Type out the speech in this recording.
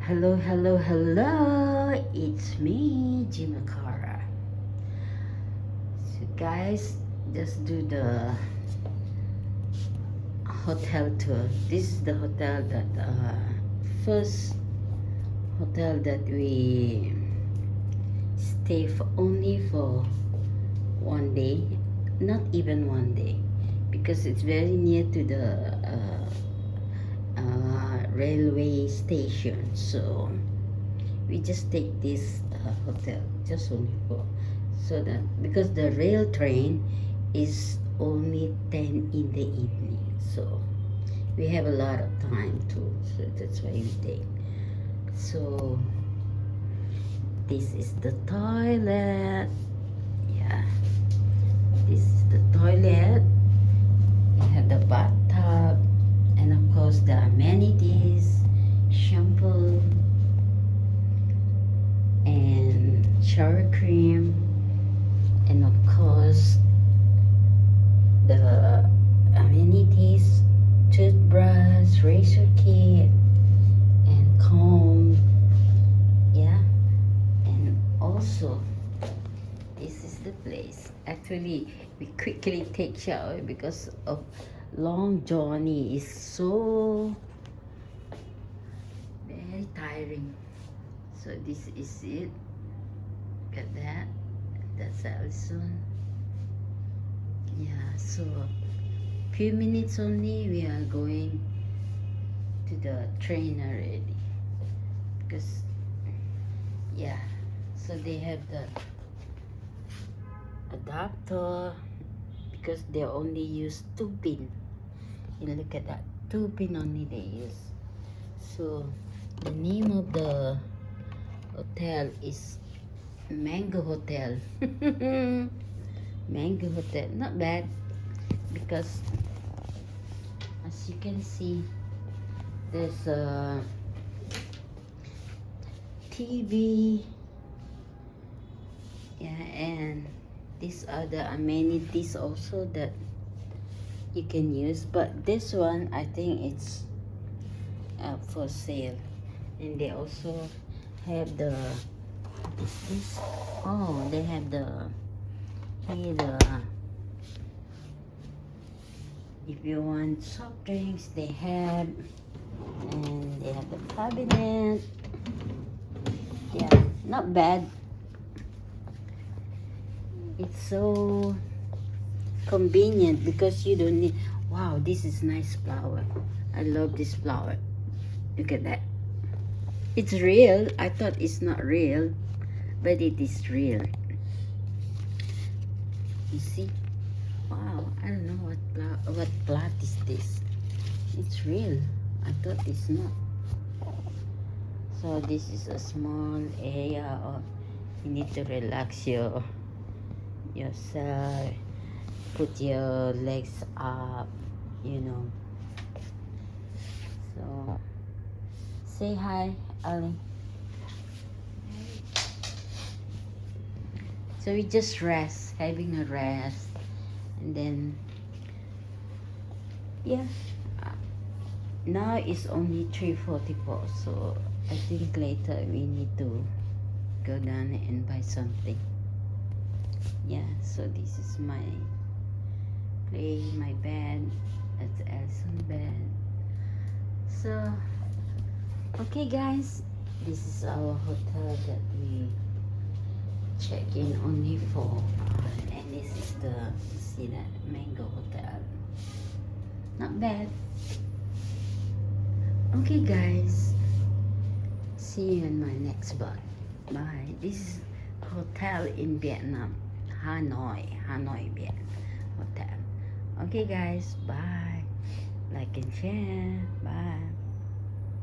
Hello, hello, hello. It's me, Jimakara. So, guys, just do the hotel tour. This is the hotel that first hotel that we stay for only for one day, not even one day, because it's very near to the railway station. So we just take this hotel just only for so that because the rail train is only 10 in the evening, so we have a lot of time too, so that's why we take. So this is the toilet. Yeah, this is the toilet. We have the bathtub, and of course the amenities, shampoo and shower cream, and of course the amenities, toothbrush, razor kit, and comb. Yeah, and also this is the place. Actually, we quickly take shower because of long journey is so very tiring. So this is it. Got that. That's Alison. Yeah, so few minutes only we are going to the train already. Because yeah, so they have the adapter because they only use 2 pin. You look at that, 2 pin only they use. So the name of the hotel is Mango Hotel. Mango Hotel, not bad because as you can see there's a TV. Yeah, and these are the amenities also that you can use, but this one I think it's for sale. And they also have the this oh, they have the here the if you want soft drinks they have, and they have the cabinet. Yeah, not bad. It's so convenient because you don't need. Wow, this is nice flower. I love this flower. Look at that. It's real. I thought it's not real, but it is real. You see? Wow, I don't know what plant is this. It's real. I thought it's not. So this is a small area of you need to relax yourself, put your legs up, you know. So say hi, Ali. So we just rest, having a rest, and then yeah. Now it's only 3:44, so I think later we need to go down and buy something. Yeah, so this is my place, my bed. That's Elson's bed. So okay guys, this is our hotel that we check in only for, and this is the, you see that, Mango Hotel. Not bad. Okay guys, see you in my next vlog. Bye. This is hotel in Vietnam, Hanoi, Vietnam hotel. Okay guys, bye. Like and share. Bye.